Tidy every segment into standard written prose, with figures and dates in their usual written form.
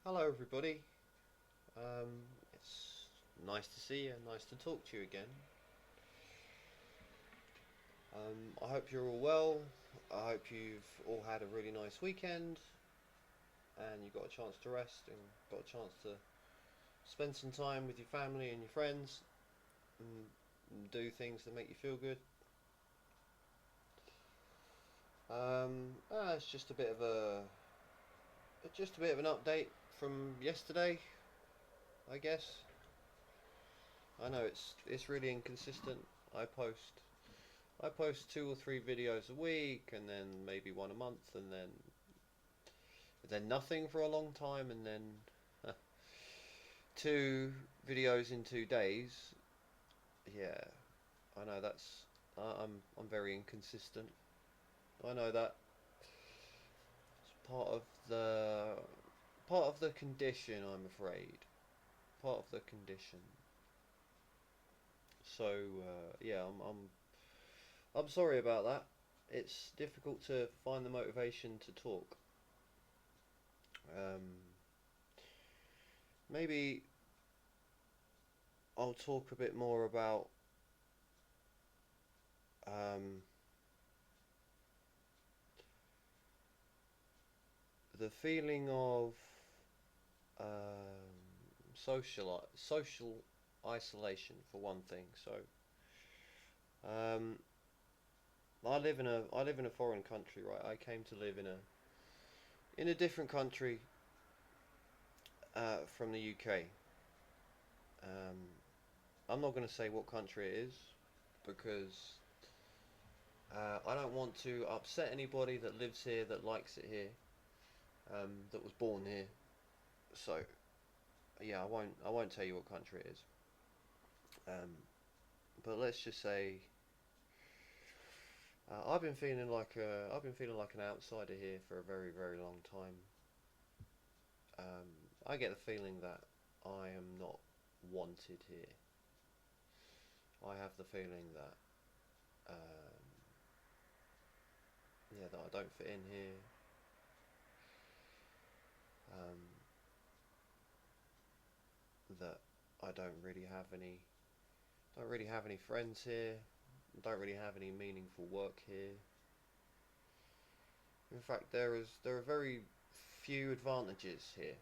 Hello, everybody. It's nice to see you, nice to talk to you again. I hope you're all well. I hope you've all had a really nice weekend and you got a chance to rest and got a chance to spend some time with your family and your friends and do things that make you feel good. It's just a bit of an update from yesterday, I guess. I know it's really inconsistent. I post I post 2 or 3 videos a week, and then maybe one a month, and then nothing for a long time, and then uh, 2 videos in 2 days. Yeah, I know I'm very inconsistent. I know that it's part of the condition. I'm afraid part of the condition. So yeah, I'm sorry about that. It's difficult to find the motivation to talk. Um, Maybe I'll talk a bit more about um, the feeling of social isolation for one thing. So um, I live in a foreign country, right? I came to live in a different country from the UK. Um, I'm not going to say what country it is because I don't want to upset anybody that lives here, that likes it here, that was born here. So yeah, I won't tell you what country it is. Um, but let's just say I've been feeling like an outsider here for a very very long time. I get the feeling that I am not wanted here. I have the feeling that yeah, that I don't fit in here. Um, that I don't really have any friends here. Don't really have any meaningful work here. In fact, there are very few advantages here,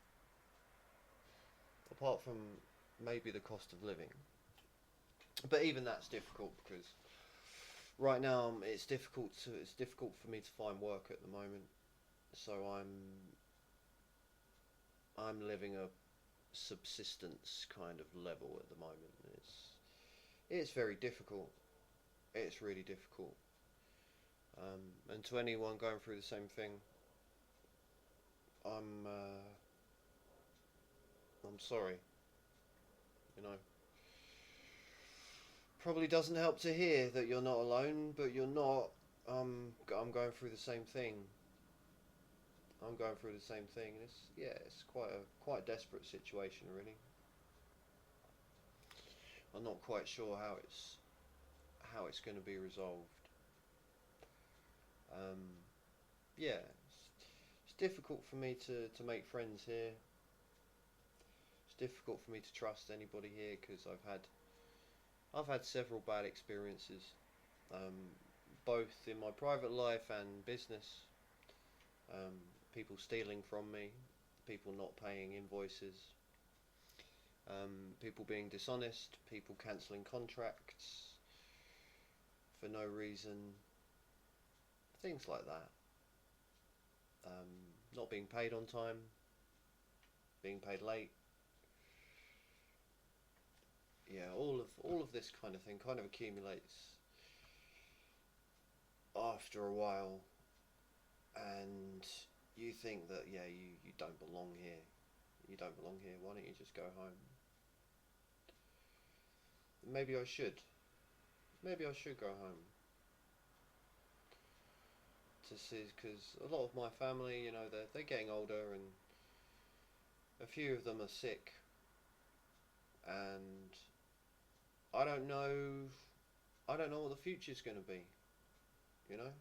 apart from maybe the cost of living. But even that's difficult because right now it's difficult for me to find work at the moment. So I'm living a subsistence kind of level at the moment. It's very difficult. It's really difficult. And to anyone going through the same thing, I'm sorry. You know, probably doesn't help to hear that you're not alone, but you're not. I'm going through the same thing. I'm going through the same thing, and it's quite a desperate situation, really. I'm not quite sure how it's going to be resolved. Um, yeah, it's difficult for me to make friends here. It's difficult for me to trust anybody here because I've had several bad experiences, um, both in my private life and business. Um, People stealing from me, people not paying invoices, people being dishonest, people cancelling contracts for no reason, things like that. Not being paid on time, being paid late. Yeah, all of this kind of thing kind of accumulates after a while, and you think that yeah, you don't belong here. You don't belong here. Why don't you just go home? Maybe I should. Maybe I should go home to see, because a lot of my family, they're getting older, and a few of them are sick, and I don't know. I don't know what the future's going to be. You know,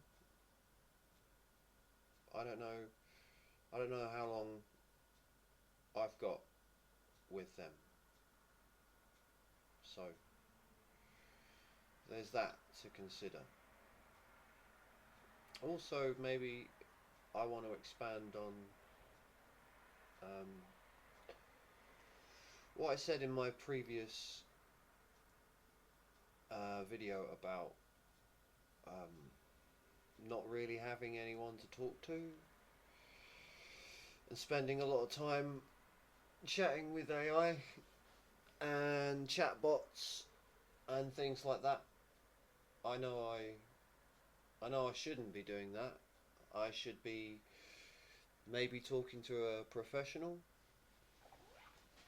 I don't know. I don't know how long I've got with them. So there's that to consider. Also, maybe I want to expand on um, what I said in my previous video about not really having anyone to talk to and spending a lot of time chatting with AI and chatbots and things like that. I know I shouldn't be doing that. I should be maybe talking to a professional,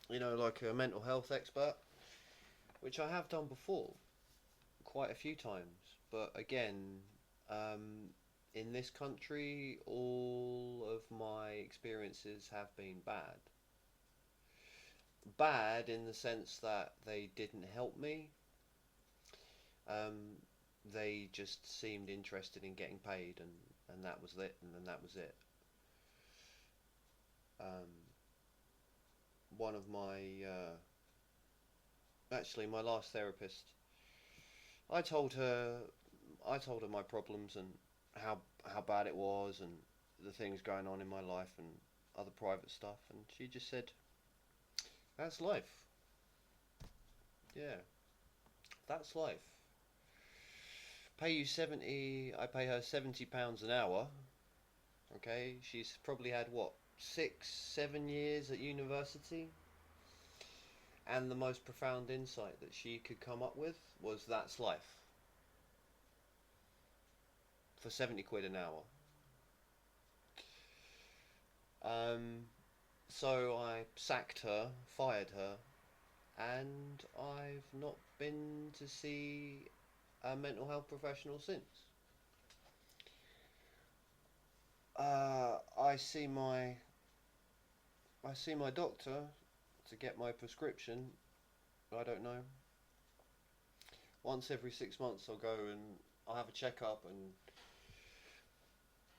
like a mental health expert, which I have done before quite a few times. But again, in this country, all of my experiences have been bad. Bad in the sense that they didn't help me. They just seemed interested in getting paid, and that was it, and then that was it. One of my, actually, my last therapist, I told her, my problems and how bad it was and the things going on in my life and other private stuff, and she just said, "That's life. Yeah, that's life. Pay you 70. I pay her £70 an hour. Okay, she's probably had what 6, 7 years at university." And the most profound insight that she could come up with was that's life. For 70 quid an hour. So I sacked her, fired her, and I've not been to see a mental health professional since. I see my doctor to get my prescription. I don't know. Once every 6 months I'll go and I'll have a checkup, and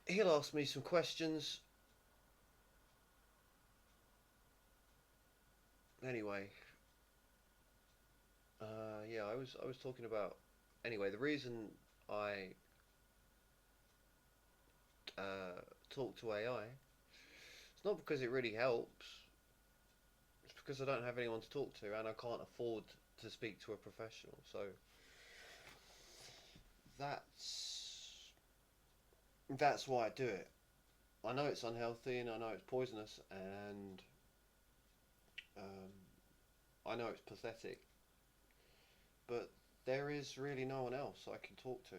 he'll ask me some questions. Anyway, yeah, I was talking about. Anyway, the reason I talk to AI, it's not because it really helps. It's because I don't have anyone to talk to, and I can't afford to speak to a professional. So that's why I do it. I know it's unhealthy, and I know it's poisonous, and I know it's pathetic, but there is really no one else I can talk to,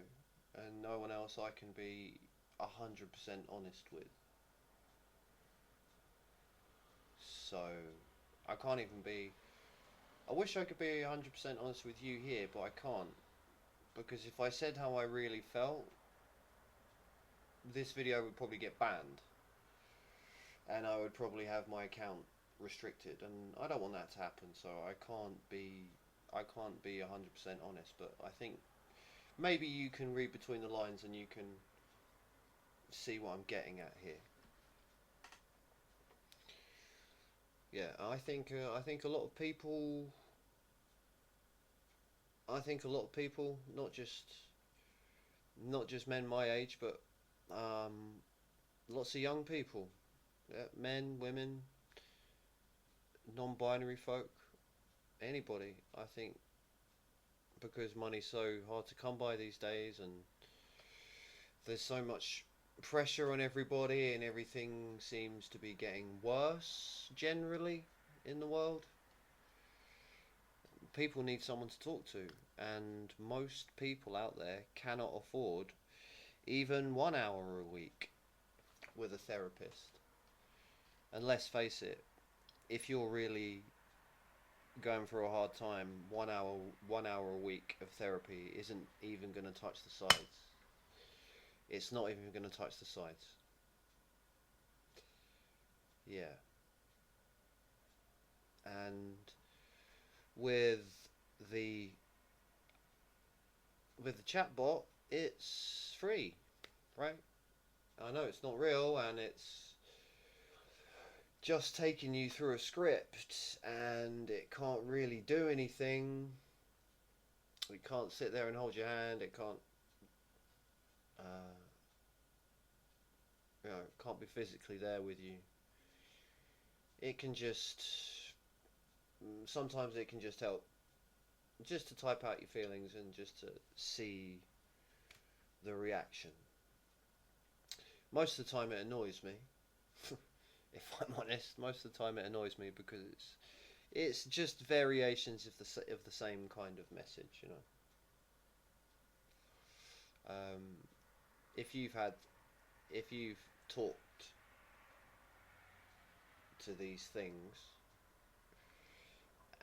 and no one else I can be 100% honest with. So I can't even be. I wish I could be 100% honest with you here, but I can't, because if I said how I really felt, this video would probably get banned, and I would probably have my account restricted, and I don't want that to happen. So I can't be 100% honest, but I think maybe you can read between the lines and you can see what I'm getting at here. Yeah, I think a lot of people. I think a lot of people, not just men my age, but lots of young people, yeah, men, women, non-binary folk, anybody. I think because money's so hard to come by these days, and there's so much pressure on everybody, and everything seems to be getting worse generally in the world. People need someone to talk to, and most people out there cannot afford even 1 hour a week with a therapist. And let's face it, if you're really going through a hard time, 1 hour a week of therapy isn't even going to touch the sides. It's not even going to touch the sides. Yeah. And with the chatbot, it's free, right? I know it's not real, and just taking you through a script and it can't really do anything. It can't sit there and hold your hand. It can't, uh, can't be physically there with you. It can just, sometimes it can just help, just to type out your feelings and just to see the reaction. Most of the time it annoys me. If I'm honest, most of the time it annoys me because it's just variations of the same kind of message, you know. If you've talked to these things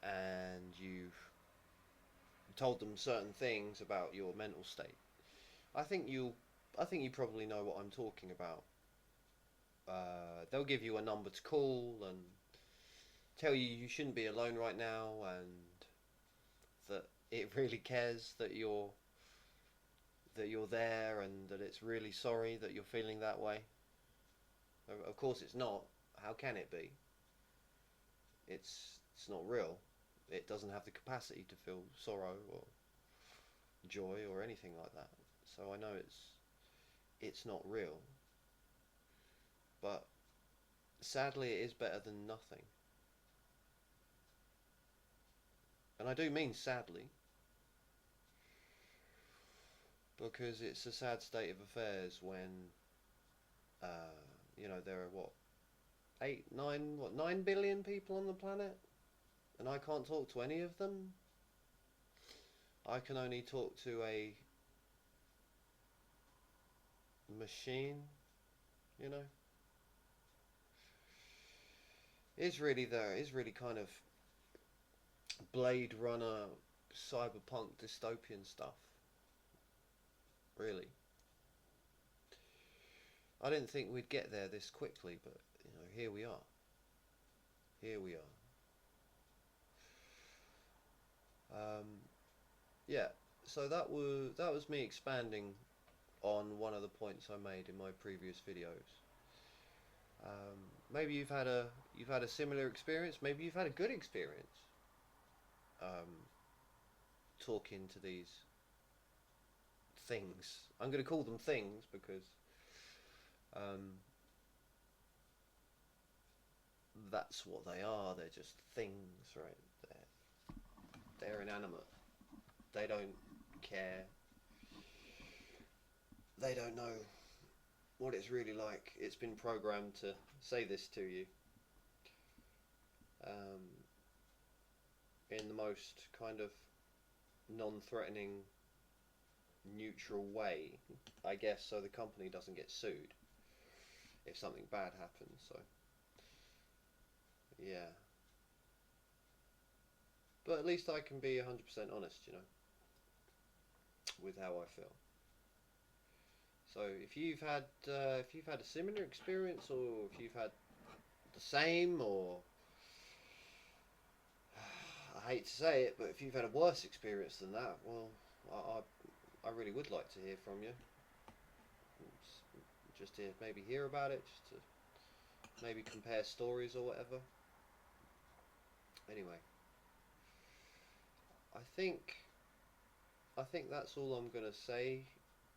and you've told them certain things about your mental state, I think you probably know what I'm talking about. They'll give you a number to call and tell you shouldn't be alone right now, and that it really cares that you're there, and that it's really sorry that you're feeling that way. Of course it's not. How can it be? It's not real. It doesn't have the capacity to feel sorrow or joy or anything like that. So I know it's not real. But sadly it is better than nothing. And I do mean sadly, because it's a sad state of affairs when there are 9 billion people on the planet, and I can't talk to any of them. I can only talk to a machine, you know. It's really kind of Blade Runner, cyberpunk, dystopian stuff. Really. I didn't think we'd get there this quickly, but here we are. Here we are. Yeah. So that was me expanding on one of the points I made in my previous videos. Maybe you've had a similar experience. Maybe you've had a good experience talking to these things. I'm going to call them things because that's what they are. They're just things, right? They're inanimate. They don't care. They don't know what it's really like. It's been programmed to say this to you in the most kind of non-threatening, neutral way, I guess, so the company doesn't get sued if something bad happens. So yeah, but at least I can be 100% honest, with how I feel. So if you've had a similar experience, or if you've had the same, or I hate to say it, but if you've had a worse experience than that, well, I really would like to hear from you. Just to maybe hear about it, just to maybe compare stories or whatever. Anyway, I think that's all I'm gonna say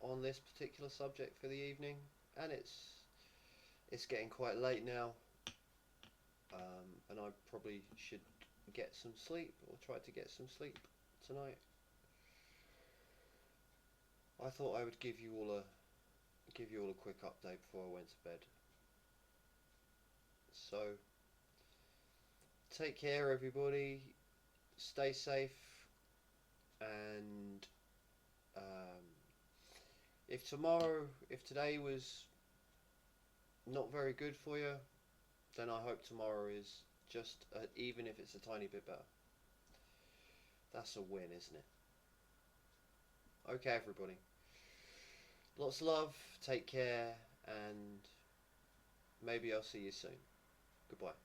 on this particular subject for the evening, and it's getting quite late now, and I probably should get some sleep, or try to get some sleep tonight. I thought I would give you all a quick update before I went to bed. So take care, everybody. Stay safe, and if today was not very good for you, then I hope tomorrow is just even if it's a tiny bit better. That's a win, isn't it? Okay, everybody. Lots of love. Take care, and maybe I'll see you soon. Goodbye.